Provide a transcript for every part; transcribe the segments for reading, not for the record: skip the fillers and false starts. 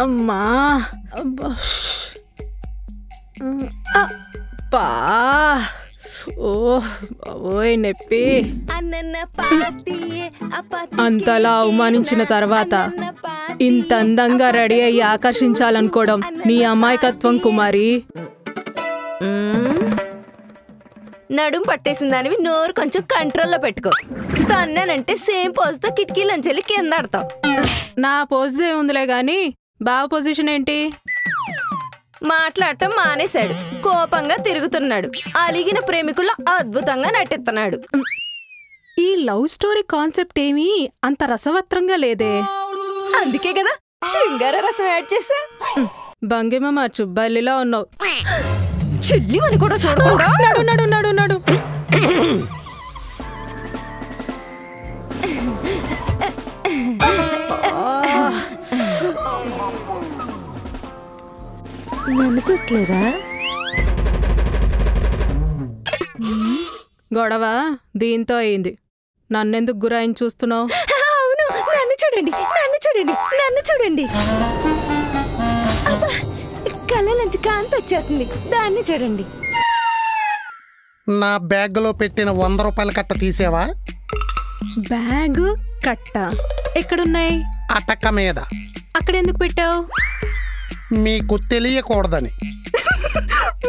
అమ్మా ఓయ్ నొప్పి. అంతలా అవమానించిన తర్వాత ఇంత అందంగా రెడీ అయ్యి ఆకర్షించాలనుకోవడం నీ అమాయకత్వం కుమారి. నడుం పట్టేసిన దానివి నోరు కొంచెం కంట్రోల్లో పెట్టుకో. తన్నానంటే సేమ్ పోజ్తో కిటికీలోంచి వెళ్ళి కింద ఆడతావు. నా పోజ్దే ఉందిలే గాని బావ పొజిషన్ ఏంటి? మాట్లాడటం మానేశాడు, కోపంగా తిరుగుతున్నాడు, అలిగిన ప్రేమికుల్లో అద్భుతంగా నటిస్తున్నాడు. ఈ లవ్ స్టోరీ కాన్సెప్ట్ ఏమీ అంత రసవత్రంగా లేదే. అందుకే కదా శృంగార రసం యాడ్ చేశా. భంగిమ మార్చు, బల్లిలా ఉన్నావు. చెల్లి అని కూడా చూడకుండా నడు నడు నడు నడు. నన్ను చుట్టలేదా? గొడవ దీంతో అయింది. నన్నెందుకు గురాయిని చూస్తున్నావు? అవును, నన్ను చూడండి, నన్ను చూడండి, నన్ను చూడండి. కళ్ళ నుంచి కాంతి వచ్చేస్తుంది, దాన్ని చూడండి. నా బ్యాగ్లో పెట్టిన 100 రూపాయల కట్ట తీసేవా? బ్యాగ్ కట్ట ఎక్కడున్నాయి? అటక్క మీద. అక్కడెందుకు పెట్టావు? మీకు తెలియకూడదని.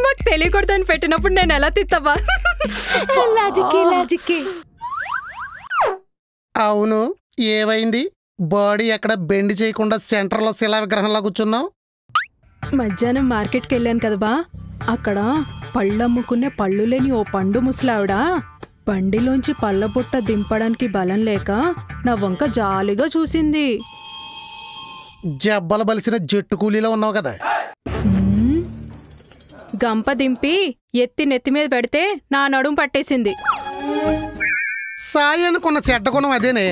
మాకు తెలియకూడదని పెట్టినప్పుడు నేను ఎలా తిత్తవా? లాజిక్కి. అవును, ఏవైంది? బాడీ ఎక్కడ బెండ్ చేయకుండా సెంటర్లో శిలా విగ్రహంలా కూర్చున్నావు? మధ్యాహ్నం మార్కెట్కి వెళ్ళాను కదా బా, అక్కడ పళ్ళమ్ముకునే పళ్ళు లేని ఓ పండు ముసలావిడ బండిలోంచి పళ్ళ బుట్ట దింపడానికి బలం లేక నా వంక జాలిగా చూసింది. జబ్బలు బలిసిన జట్టు కూలీలో ఉన్నావు కదా. గంప దింపి ఎత్తి నెత్తి మీద పెడితే నా నడుం పట్టేసింది. సాయి అనుకున్న చెడ్డ గుణం అదేనే,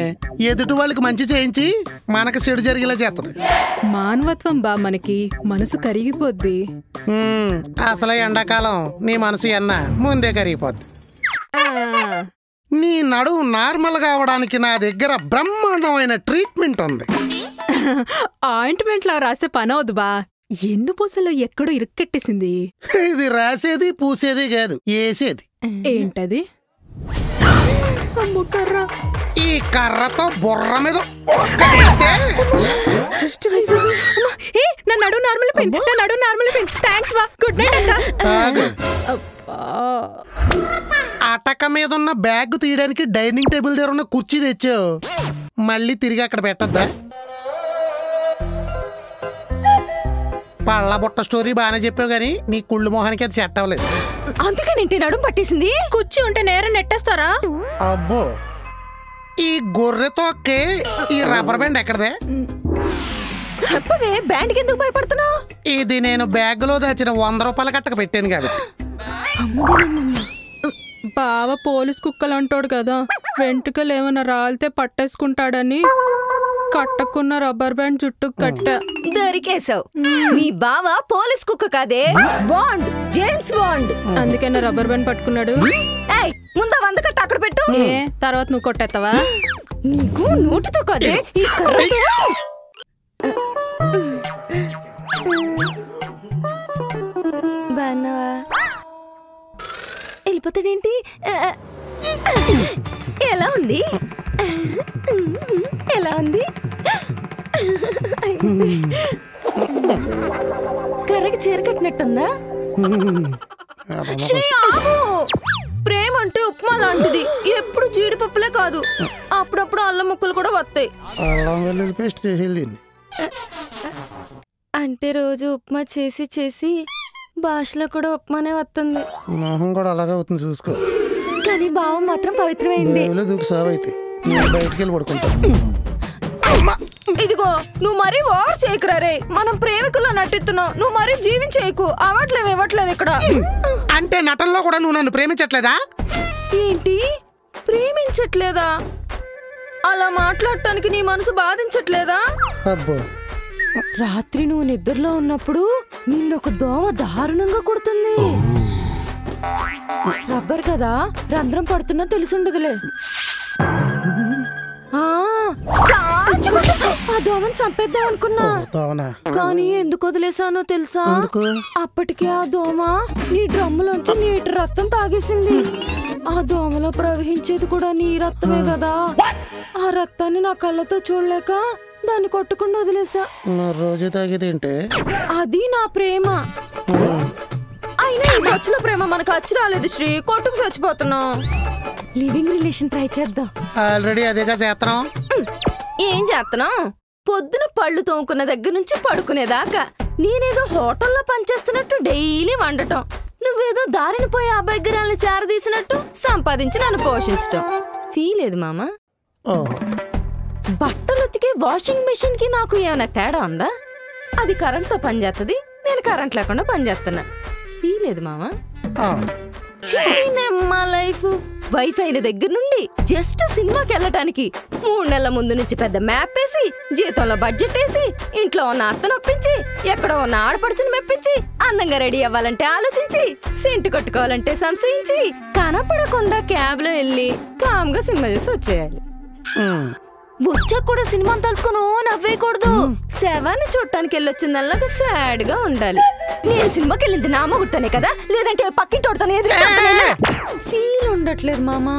ఎదుటి వాళ్ళకి మంచి చేయించి మనకి చెడు జరిగేలా చేస్తుంది. మానవత్వం బా, మనకి మనసు కరిగిపోద్ది. అసలే ఎండాకాలం నీ మనసు ఎన్న ముందే కరిగిపోద్ది. నీ నడుము నార్మల్ కావడానికి నా దగ్గర బ్రహ్మాండమైన ట్రీట్మెంట్ ఉంది. ఆయింట్మెంట్ లా రాస్తే పని అవద్దు బా, ఎన్ను పూసలో ఎక్కడో ఇరుక్కెట్టేసింది. ఇది రాసేది పూసేది కాదు, ఏసేది. ఏంటది? ఈ కర్రతో బుర్ర మీద అటక మీద ఉన్న బ్యాగ్ తీయడానికి డైనింగ్ టేబుల్ దగ్గర ఉన్న కుర్చీ తెచ్చావు, మళ్ళీ తిరిగి అక్కడ పెట్టద్దా? పళ్ళ బుట్ట స్టోరీ బాగానే చెప్పావు గానీ నీ కుళ్ళు మొహానికి అది సెట్ అవ్వలేదు. అందుకనేంటి నడుం పట్టేసింది? కుర్చీ ఉంటే నేరం నెట్టేస్తారా? అబ్బో, ఈ గొర్రెతో ఈ రబ్బర్ బ్యాండ్ ఎక్కడదే? చెప్పవే, బ్యాండ్కి ఎందుకు భయపడుతున్నావు? ఇది నేను బ్యాగ్ లో దాచిన 100 రూపాయల కట్టక పెట్టాను కాబట్టి. బావ పోలీస్ కుక్కలు అంటాడు కదా, వెంట్రుకలు ఏమైనా రాలితే పట్టేసుకుంటాడని కట్టకున్న రబ్బర్ బ్యాండ్ చుట్టూ కట్ట. దొరికేసావు. మీ బావ పోలీస్ కుక్క కాదే, బాండ్, జేమ్స్ బాండ్. అందుకే నా రబ్బర్ బ్యాండ్ పట్టుకున్నాడు. ముందు 100 కట్ట అక్కడ పెట్టు, తర్వాత నువ్వు కొట్టేస్తావా? నీకు నోటితో కాదే, ఈ కర్రతో. బాగున్నావా? వెళ్ళిపోతాడేంటి? ఎలా ఉంది? ఎలా ఉంది? కర్రకి చీర కట్టినట్టుందా? ప్రేమ అంటే ఉప్మా లాంటిది, ఎప్పుడు జీడిపప్పులే కాదు, అప్పుడప్పుడు అల్లం ముక్కలు కూడా వస్తాయి. అంటే రోజు ఉప్మా చేసి చేసి భాషలో కూడా ఉప్మానే వస్తుంది. మొహం కూడా అలాగే అవుతుంది చూసుకో. కానీ భావం మాత్రం పవిత్రమైంది. బయటికి వెళ్ళి పడుకుంటా. ఇదిగో, నువ్వు మరీ ఓవర్ చేయకురారే, మనం ప్రేమికుల్లో నటిస్తున్నావు, నువ్వు మరీ జీవించేయకు. అవ్వట్లేవు ఇవ్వట్లేదు ఇక్కడ. అంటే నటనలో కూడా నువ్వు నన్ను ప్రేమించట్లేదా? ఏంటి, ప్రేమించట్లేదా? అలా మాట్లాడటానికి నీ మనసు బాధించట్లేదా? అబ్బో, రాత్రి నువ్వు నిద్రలో ఉన్నప్పుడు నిన్నొక దోమ దారుణంగా కొడుతుంది. రబ్బర్ కదా, రంధ్రం పడుతున్నా తెలుసుండదులే. ఆ దోమని చంపేద్దాం అనుకున్నా, కానీ ఎందుకు వదిలేసానో తెలుసా? అప్పటికే ఆ దోమ నీ డ్రమ్ములోంచి నీటి రక్తం తాగేసింది. ఆ దోమలో ప్రవహించేది కూడా నీ రక్తమే కదా. ఆ రక్తాన్ని నా కళ్ళతో చూడలేక దాన్ని కొట్టకుండా వదిలేసా. రోజు తాగేదేంటే? అది నా ప్రేమ. అయినా ఈ ఖర్చుల ప్రేమ మనకు అచ్చి రాలేదు శ్రీ, కొట్టుకు చచ్చిపోతున్నాం. లివింగ్ రిలేషన్ ట్రై చేద్దాం. ఆల్రెడీ అదేగా చేస్తున్నాం. ఏం చేస్తున్నాం? పొద్దున పళ్ళు తోముకున్న దగ్గర నుంచి పడుకునేదాకా నేనేదో హోటల్లో పనిచేస్తున్నట్టు డైలీ వండటం, నువ్వేదో దారిని పోయి అభగ్రాలను చేరదీసినట్టు సంపాదించి నన్ను పోషించటం. ఫీల్ లేదు మామా? బట్టలు ఉతికే వాషింగ్ మెషిన్ కి నాకు ఏమైనా తేడా ఉందా? అది కరెంట్ తో పనిచేస్తుంది, నేను కరెంట్ లేకుండా పనిచేస్తున్నా. ఫీల్ లేదు మామా? మా లైఫ్ వైఫై దగ్గర నుండి జస్ట్ సినిమాకి వెళ్ళటానికి 3 నెలల ముందు నుంచి పెద్ద మ్యాప్ వేసి, జీతంలో బడ్జెట్ వేసి, ఇంట్లో ఉన్న అత్తను ఒప్పించి, ఎక్కడో ఉన్న ఆడపడుచుని మెప్పించి, అందంగా రెడీ అవ్వాలంటే ఆలోచించి, సెంటు కొట్టుకోవాలంటే సంశయించి, కనపడకుండా క్యాబ్ లో వెళ్ళి కామ్గా సినిమా చూసి వచ్చేయాలి. వచ్చాక కూడా సినిమా తలుచుకుని నవ్వేయకూడదు. శవాన్ని చూడటానికి వెళ్ళొచ్చిందల్లాగా సాడ్ గా ఉండాలి. నేను సినిమాకి వెళ్ళింది నా మొగుడుతానే కదా, లేదంటే పక్కింటోడుతానే ఫీల్ ఉండట్లేదు మామా.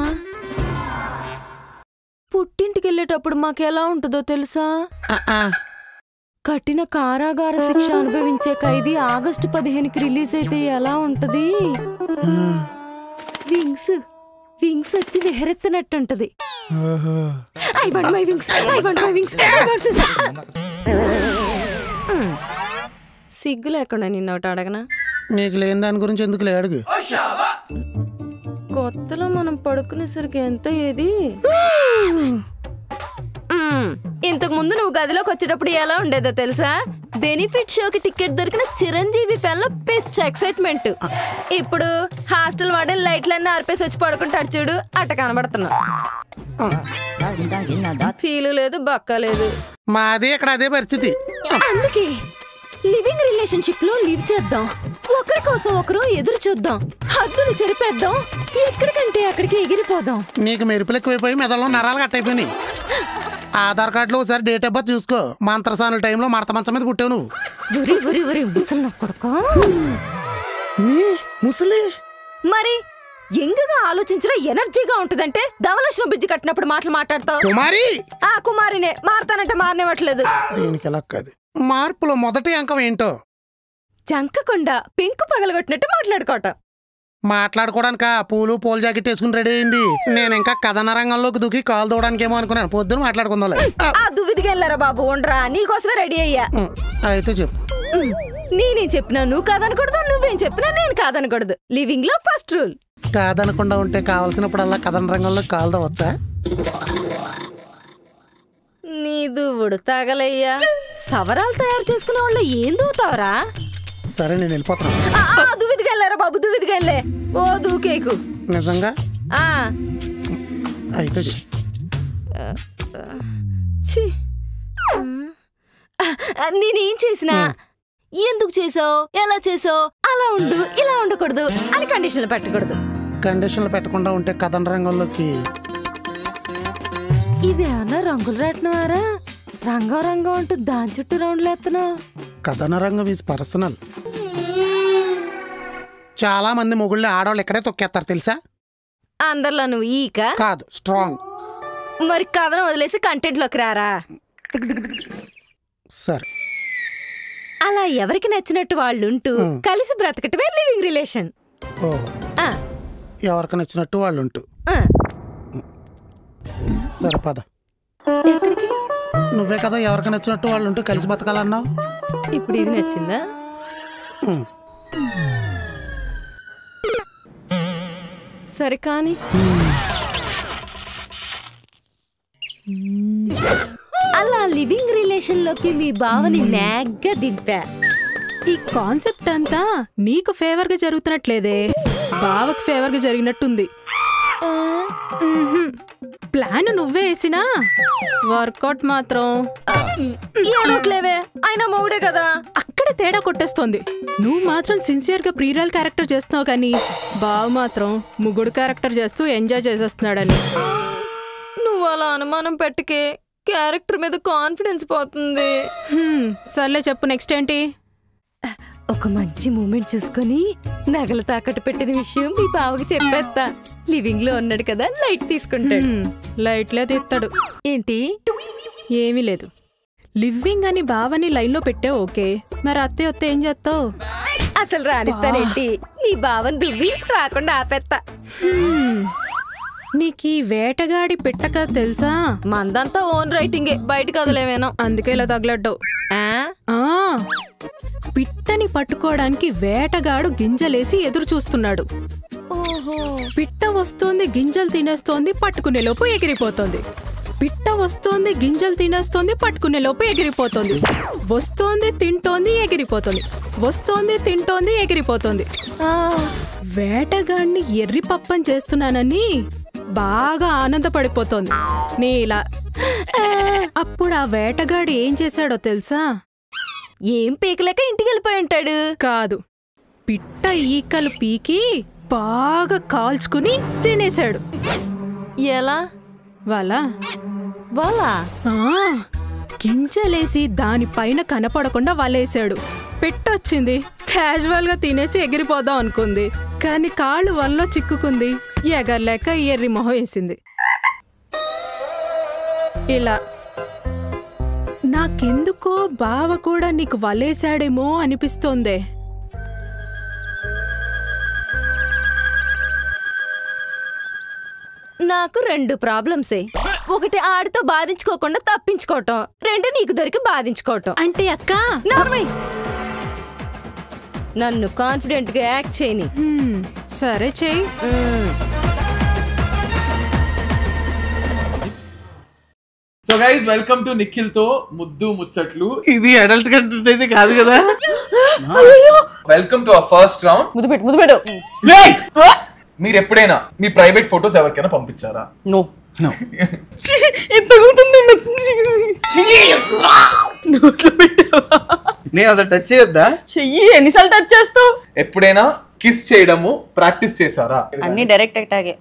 పుట్టింటికి వెళ్ళేటప్పుడు మాకు ఎలా ఉంటుందో తెలుసా? కఠిన కారాగార శిక్ష అనుభవించే ఖైదీ ఆగస్టు 15కి రిలీజ్ అయితే ఎలా ఉంటది? వింగ్స్ వింగ్స్ వచ్చి విహరెత్తినట్టుంటది. I want my wings. I want my wings. సిగ్గు లేకుండా నిన్నోటి అడగనా? నీకు లేని దాని గురించి ఎందుకు అడుగు. కొత్తలో మనం పడుకునేసరికి ఎంత ఏది? ఇంతకు ముందు నువ్వు గదిలోకి వచ్చేటప్పుడు ఎలా ఉండేదో తెలుసా? బెనిఫిట్ షోకి టికెట్ దొరికిన చిరంజీవి ఫ్యాన్ లో పిచ్ ఎక్సైట్మెంట్. ఇప్పుడు హాస్టల్ వాడే లైట్లన్నీ ఆర్పేసి వచ్చి పడుకుంటాడు చూడు, అట్ట కనబడుతున్నా. ఫీలు లేదు, బక్క లేదు. మాది ఇక్కడ అదే పరిస్థితి. అందుకే లివింగ్ రిలేషన్షిప్ లో లివ్ చేద్దాం, ఒకరి కోసం ఒకరు ఎదురు చూద్దాం, హద్దులు చెరిపేద్దాం, ఎక్కడికంటే అక్కడికి ఎగిరిపోదాం. నీకు మెరుపులు ఎక్కువైపోయి మెదడులో నరాలు కట్టయిపోయినాయి. ఆధార్ కార్డులో ఒకసారి డేట్ ఆఫ్ బర్త్ చూసుకో. మంత్రసానుల టైంలో మడత మంచం మీద పుట్టావు నువ్వు. ముసలి మరి ఎంగుగా ఆలోచించిన ఎనర్జీగా ఉంటదంటే ధవలక్ష్మి బ్రిడ్జ్ కట్టినప్పుడు మాటలు మాట్లాడతావు. కుమారి ఆ కుమారినే మారతానంటే మారనివ్వట్లేదు. దీనికి ఎలా కాదు. మార్పులో మొదటి అంకం ఏంటో? జంకకుండా పెంకు పగలగొట్టినట్టు మాట్లాడుకోవటం. మాట్లాడుకోవడానికా? పూలు పూల జాకెట్ వేసుకుని రెడీ అయింది. నేను ఇంకా కథన రంగంలోకి దూకి కాలు దూవడానికేమో అనుకున్నాను. పొద్దున మాట్లాడుకుందాం. దువ్విదిగా వెళ్ళారా బాబు, ఉండరా, నీకోసమే రెడీ అయ్యా. అయితే చెప్పు. నేనేం చెప్పినా నువ్వు కాదనకూడదు, నువ్వేం చెప్పినా నేను కాదనకూడదు. లివింగ్ లో ఫస్ట్ రూల్. కాదనకుండా ఉంటే కావలసినప్పుడల్లా కథన రంగంలో కాలు దవ్వచ్చా? నీ దువ్వుడు తగలయ్యా. సవరాలు తయారు చేసుకునే వాళ్ళు ఏం దూతావరా? సరే నేను వెళ్ళిపోతాను. దువ్విదిగా వెళ్ళారా బాబు, దువ్విదిగా వెళ్ళే. ఓ దూకేకు. నిజంగా? అయితే నేనేం చేసినా, ఎందుకు చేసావు, ఎలా చేసావు, అలా ఉండు, ఇలా ఉండకూడదు అని కండిషన్లు పెట్టకూడదు. కండిషన్లు పెట్టకుండా ఉంటే కథన రంగంలోకి ఇదేమన్నా రంగులు రాట్నవారా? రంగం అంటూ దాని చుట్టూ రౌండ్లు ఎత్తనావు. కథన రంగం ఈజ్ పర్సనల్. చాలా మంది మొగుళ్ళు ఆడవాళ్ళు ఎక్కడే తొక్కేస్తారు తెలుసా? అందరిలో నువ్వు ఈక కాదు, స్ట్రాంగ్. మరి కథను వదిలేసి కంటెంట్ లోకి రారా. సరే, అలా ఎవరికి నచ్చినట్టు వాళ్ళుంటూ కలిసి బ్రతకటమే లివింగ్ రిలేషన్. ఎవరికి నచ్చినట్టు వాళ్ళు ఉంటూ. సరే పద. ఎక్కడికి? నువ్వే కదా ఎవరికి నచ్చినట్టు వాళ్ళు ఉంటూ కలిసి బతకాలన్నావు. ఇప్పుడు ఇది నచ్చిందా? సరే కానీ అలా లివింగ్ రిలేషన్ లోకి మీ బావని నాగ్గా దింపా. ఈ కాన్సెప్ట్ అంతా నీకు ఫేవర్ గా జరుగుతున్నట్లేదే, బావకు ఫేవర్ గా జరిగినట్టుంది. ప్లాన్ నువ్వే వేసినా వర్కౌట్ మాత్రం ఏడోట్లేవే అయినా మొగుడే కదా. అక్కడే తేడా కొట్టేస్తోంది. నువ్వు మాత్రం సిన్సియర్ గా ప్రీరియల్ క్యారెక్టర్ చేస్తున్నావు కానీ బావ మాత్రం ముగ్గుడు క్యారెక్టర్ చేస్తూ ఎంజాయ్ చేసేస్తున్నాడని. నువ్వు అలా అనుమానం పెట్టకే, క్యారెక్టర్ మీద కాన్ఫిడెన్స్ పోతుంది. సర్లే చెప్పు, నెక్స్ట్ ఏంటి? ఒక మంచి మూమెంట్ చూసుకొని నగలు తాకట్టు పెట్టిన విషయం మీ బావకి చెప్పేస్తా. లివింగ్ లో ఉన్నాడు కదా, లైట్ తీసుకుంటాడు. లైట్లే తీస్తాడు. ఏంటి? ఏమీ లేదు. లివింగ్ అని బావని లైన్ లో పెట్టే ఓకే, మరి అత్తే వస్తే ఏం చేస్తావు? అసలు రానిస్తానేంటి, నీ బావని దువ్వి రాకుండా ఆపేస్తా. నీకీ వేటగాడి పిట్టక తెలుసా? మందంతా ఓన్ రైటింగే, బయట కదలేమేనా, అందుకే ఇలా తగలడ్డావు. పిట్టని పట్టుకోవడానికి వేటగాడు గింజలేసి ఎదురు చూస్తున్నాడు. పిట్ట వస్తోంది, గింజలు తినేస్తోంది, పట్టుకునే లోపు ఎగిరిపోతుంది. పిట్ట వస్తోంది, గింజలు తినేస్తోంది, పట్టుకునే లోపు ఎగిరిపోతుంది. వస్తోంది, తింటోంది, ఎగిరిపోతుంది. వస్తోంది, తింటోంది, ఎగిరిపోతుంది. వేటగాడిని ఎర్రి పప్పం చేస్తున్నానని బాగా ఆనందపడిపోతోంది నీలా. అప్పుడు ఆ వేటగాడు ఏం చేశాడో తెలుసా? ఏం పీకలేక ఇంటికి వెళ్ళిపోయి ఉంటాడు. కాదు, పిట్ట ఈకలు పీకి బాగా కాల్చుకుని తినేశాడు. ఎలా? వాళ్ళ గింజలేసి దానిపైన కనపడకుండా వలేసాడు. పెట్టొచ్చింది, క్యాజువల్ గా తినేసి ఎగిరిపోదాం అనుకుంది, కానీ కాళ్ళు వల్ల చిక్కుకుంది. ఎగరలేక ఎర్రి మొహం వేసింది. ఇలా నాకెందుకో బావ కూడా నీకు వలేసాడేమో అనిపిస్తోందే. నాకు 2 ప్రాబ్లమ్సే. ఒకటి ఆడితో బాధించుకోకుండా తప్పించుకోవటం, 2 నీకు దొరికి బాధించుకోవటం. అంటే అక్క నార్మల్, నన్ను కాన్ఫిడెంట్ గా యాక్ట్ చేయని. సరే చెయ్యి. So guys, welcome to Nikhil తో ముద్దు ముచ్చట్లు. ఇది అడల్ట్ కంటెంట్ అయితే కాదు కదా. Welcome to our first round. ముద్దు పెట్టు. మీరు ఎప్పుడైనా మీ ప్రైవేట్ ఫోటోస్ ఎవరికైనా పంపించారా? నో. నేను అసలు టచ్ చేయొద్దా? చెయ్యి, ఎన్నిసార్లు టచ్ చేస్తావు? ఎప్పుడైనా కిస్ చేయడము ప్రాక్టీస్ చేశారా? అన్ని డైరెక్ట్ అటాకే.